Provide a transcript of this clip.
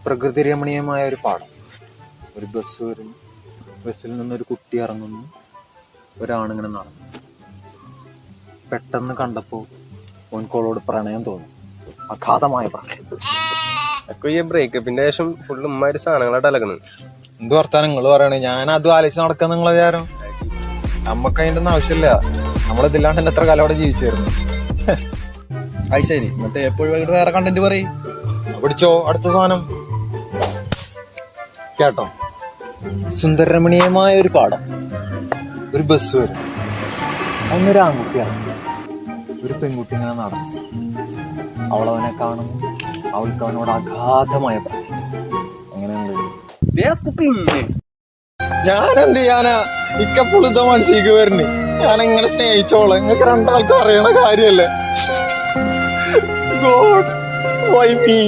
പ്രകൃതി രമണീയമായ ഒരു പാടം. ഒരു ബസ് വരുന്നു, ബസ്സിൽ നിന്നൊരു കുട്ടി ഇറങ്ങുന്നു, ഒരാണിങ്ങനെ നടന്നു. പെട്ടെന്ന് കണ്ടപ്പോൾ ഓൻകോളോട് പ്രണയം തോന്നി, അഗാധമായ പ്രണയം. ഈ ബ്രേക്കപ്പിന്റെ ശേഷം ഫുള്ള് ഉമ്മാര് സാധനങ്ങളായിട്ട് അലക്കുന്നത്. എന്ത് വർത്താനം നിങ്ങൾ പറയണേ? ഞാൻ അതും ആലോചിച്ച് നടക്കാൻ നിങ്ങളെ വിചാരം? നമ്മക്ക് അതിന്റെ ഒന്നും ആവശ്യമില്ല. നമ്മളിതില്ലാണ്ട് തന്നെ എത്ര കാലം അവിടെ ജീവിച്ചായിരുന്നു. അത് ശരി, ഇന്നത്തെ എപ്പോഴും വൈകിട്ട് വേറെ കണ്ടന്റ് പറയും. പിടിച്ചോ അടുത്ത സാധനം കേട്ടോ. സുന്ദരരമണീയമായ ഒരു പാടം, ഒരു ബസ് വരും, അന്നൊരു ആൺകുട്ടിയാണ്. ഒരു പെൺകുട്ടി ഇങ്ങനെ നടന്നു. അവളവനെ കാണുന്നു, അവൾക്ക് അവനോട് അഗാധമായ പ്രണയം. അങ്ങനെയുള്ളത് ഞാൻ എന്ത് ചെയ്യാനാ? ഇക്കപ്പുളുത്ത മനസ്സിലേക്ക് വരണേ. ഞാൻ എങ്ങനെ സ്നേഹിച്ചോളാം? നിങ്ങൾക്ക് രണ്ടാൾക്കും അറിയണ കാര്യല്ലേ? God, Y me?